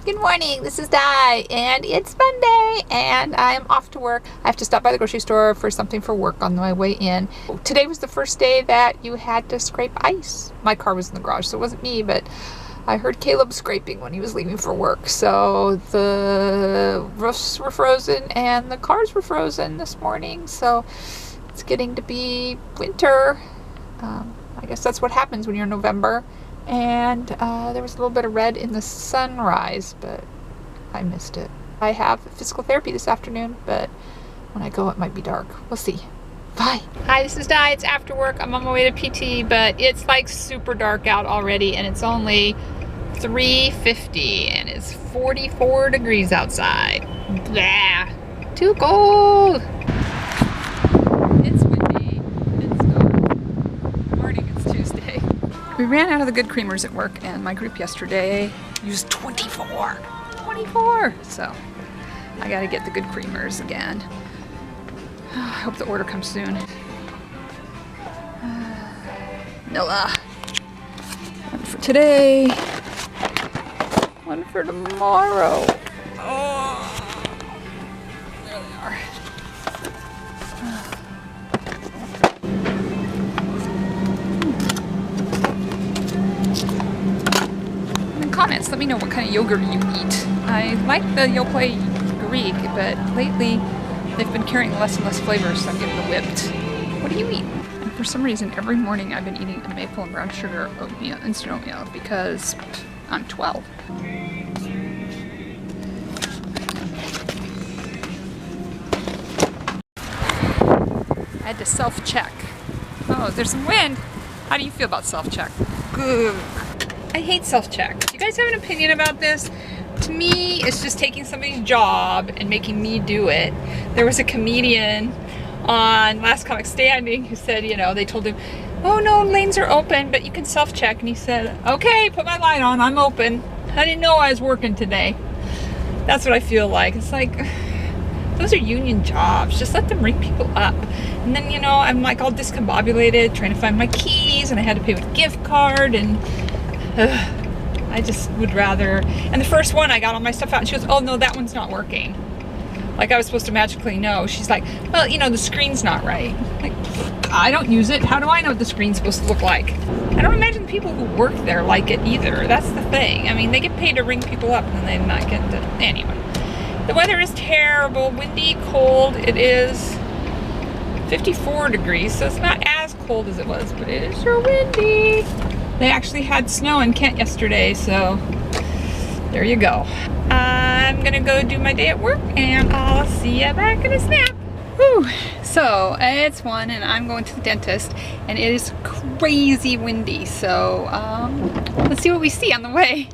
Good morning, this is Di, and it's Monday, and I'm off to work. I have to stop by the grocery store for something for work on my way in. Today was the first day that you had to scrape ice. My car was in the garage, so it wasn't me, but I heard Caleb scraping when he was leaving for work. So the roofs were frozen and the cars were frozen this morning, so it's getting to be winter. I guess that's what happens when you're in November. And there was a little bit of red in the sunrise, but I missed it. I have physical therapy this afternoon, but when I go it might be dark. We'll see. Bye. Hi, this is Di. It's after work. I'm on my way to PT, but it's like super dark out already, and it's only 3:50 and it's 44 degrees outside. Blah. Too cold. It's windy. It's dark. Morning, it's Tuesday. We ran out of the good creamers at work, and my group yesterday used 24. So I gotta get the good creamers again. I hope the order comes soon. Vanilla. One for today. One for tomorrow. Oh, there they are. Comments, let me know what kind of yogurt you eat. I like the Yoplait Greek, but lately they've been carrying less and less flavors, so I'm getting the whipped. What do you eat? And for some reason, every morning I've been eating a maple and brown sugar oatmeal, instant oatmeal, because I'm 12. I had to self-check. Oh, there's some wind. How do you feel about self-check? Good. I hate self-check. Do you guys have an opinion about this? To me, it's just taking somebody's job and making me do it. There was a comedian on Last Comic Standing who said, you know, they told him, oh no, lanes are open, but you can self-check. And he said, okay, put my light on, I'm open. I didn't know I was working today. That's what I feel like. It's like, those are union jobs. Just let them ring people up. And then, you know, I'm like all discombobulated, trying to find my keys, and I had to pay with a gift card, and I just would rather. And the first one, I got all my stuff out, and she goes, oh no, that one's not working. Like I was supposed to magically know. She's like, well, you know, the screen's not right. Like, I don't use it. How do I know what the screen's supposed to look like? I don't imagine the people who work there like it either. That's the thing. I mean, they get paid to ring people up, and then they not get to. Anyway, the weather is terrible, windy, cold. It is 54 degrees, so it's not as cold as it was, but it is sure windy. They actually had snow in Kent yesterday, so there you go. I'm gonna go do my day at work, and I'll see you back in a snap. Whew. So it's 1, and I'm going to the dentist, and it is crazy windy, so let's see what we see on the way.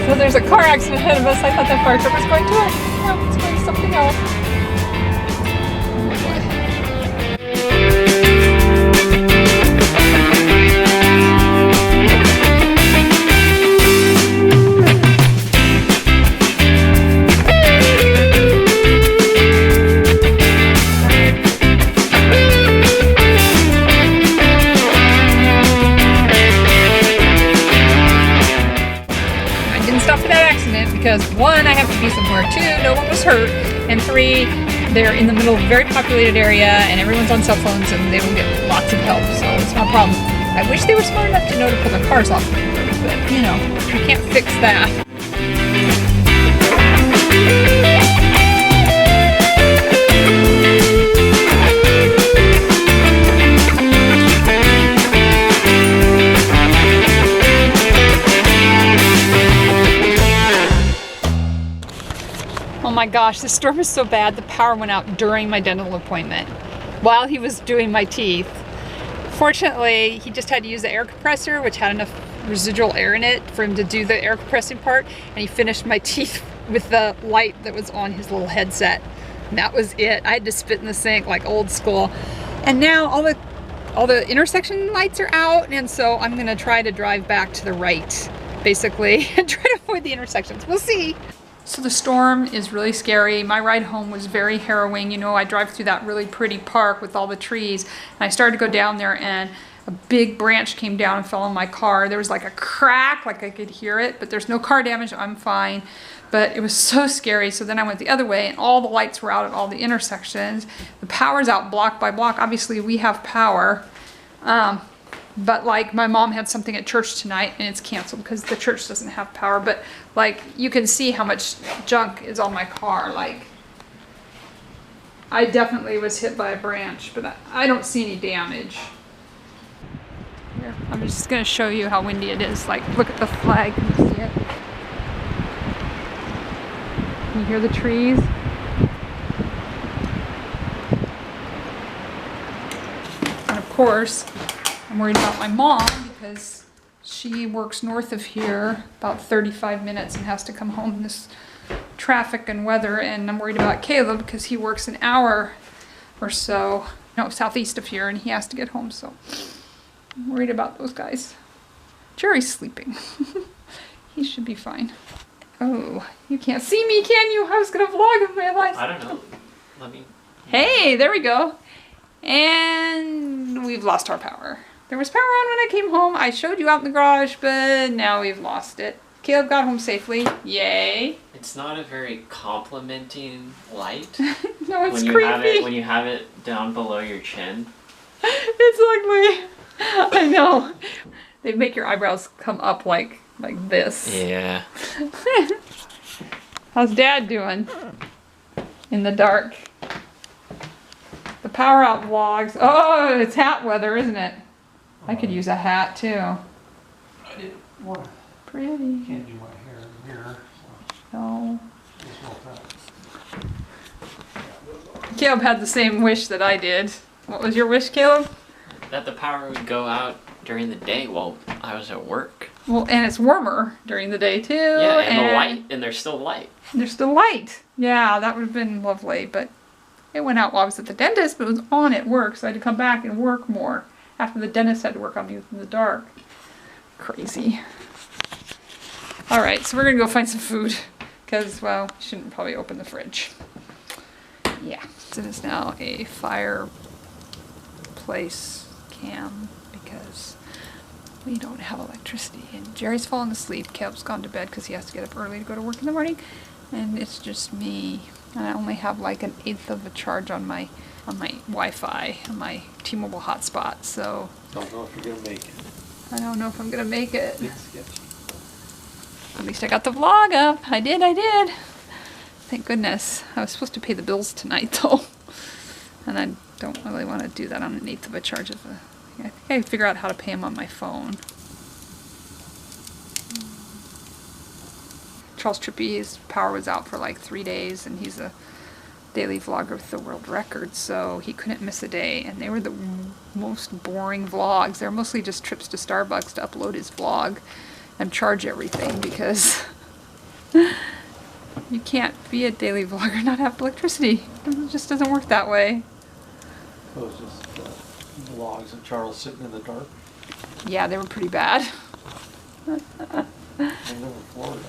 So there's a car accident ahead of us. I thought that fire truck was going to us. No, it's going to something else. Because 1, I have to be somewhere, 2, no one was hurt, and 3, they're in the middle of a very populated area and everyone's on cell phones and they will get lots of help, so it's not a problem. I wish they were smart enough to know to pull their cars off the road, but you know, I can't fix that. Oh my gosh, the storm is so bad, the power went out during my dental appointment while he was doing my teeth. Fortunately, he just had to use the air compressor, which had enough residual air in it for him to do the air compressing part, and he finished my teeth with the light that was on his little headset. And that was it. I had to spit in the sink like old school. And now all the intersection lights are out, and so I'm gonna try to drive back to the right, basically, and try to avoid the intersections. We'll see. So the storm is really scary. My ride home was very harrowing. You know, I drive through that really pretty park with all the trees, and I started to go down there, and a big branch came down and fell on my car. There was like a crack, like I could hear it, but there's no car damage. I'm fine. But it was so scary. So then I went the other way, and all the lights were out at all the intersections. The power's out block by block. Obviously, we have power. But like my mom had something at church tonight and it's canceled because the church doesn't have power. But like you can see how much junk is on my car. Like I definitely was hit by a branch, but I don't see any damage. Here, I'm just gonna show you how windy it is. Like look at the flag, can you see it? Can you hear the trees? And of course, I'm worried about my mom because she works north of here about 35 minutes and has to come home in this traffic and weather. And I'm worried about Caleb because he works an hour or so, no, southeast of here, and he has to get home. So I'm worried about those guys. Jerry's sleeping. He should be fine. Oh, you can't see me, can you? I was gonna vlog in my life. I don't know. Let me. Hey, there we go. And we've lost our power. There was power on when I came home. I showed you out in the garage, but now we've lost it. Caleb got home safely. Yay. It's not a very complimenting light. No, it's when creepy. When you have it down below your chin. It's ugly. I know. They make your eyebrows come up like this. Yeah. How's Dad doing? In the dark. The power out vlogs. Oh, it's hat weather, isn't it? I could use a hat too. I didn't want to. Pretty. Can't do my hair in here. So No. just want that. Caleb had the same wish that I did. What was your wish, Caleb? That the power would go out during the day while I was at work. Well, and it's warmer during the day too. Yeah, and the light, and there's still light. There's still light. Yeah, that would have been lovely, but it went out while I was at the dentist, but it was on at work, so I had to come back and work more after the dentist had to work on me in the dark. Crazy. All right, so we're gonna go find some food because, well, we shouldn't probably open the fridge. Yeah, so it is now a fireplace cam because we don't have electricity. And Jerry's fallen asleep. Caleb's gone to bed because he has to get up early to go to work in the morning. And it's just me. And I only have like 1/8 of a charge on my Wi-Fi, on my T-Mobile hotspot. So Don't know if you're gonna make it. I don't know if I'm gonna make it. It's sketchy. At least I got the vlog up. I did. Thank goodness. I was supposed to pay the bills tonight though. And I don't really want to do that on 1/8 of a charge of a... I think I can figure out how to pay them on my phone. Charles Trippy, his power was out for like 3 days, and he's a daily vlogger with the world record, so he couldn't miss a day. And they were the most boring vlogs. They're mostly just trips to Starbucks to upload his vlog and charge everything because you can't be a daily vlogger and not have electricity. It just doesn't work that way. So it's just vlogs of Charles sitting in the dark. Yeah, they were pretty bad. I live in Florida.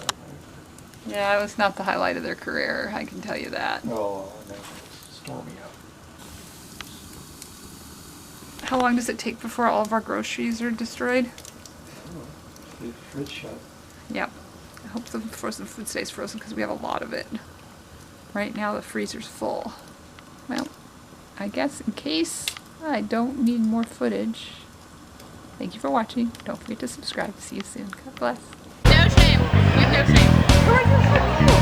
Yeah, it was not the highlight of their career, I can tell you that. Oh, and then it's stormy out. How long does it take before all of our groceries are destroyed? The fridge shut. Yep. I hope the frozen food stays frozen because we have a lot of it. Right now the freezer's full. Well, I guess in case I don't need more footage. Thank you for watching. Don't forget to subscribe. See you soon. God bless. No shame. You have no shame. Where are you?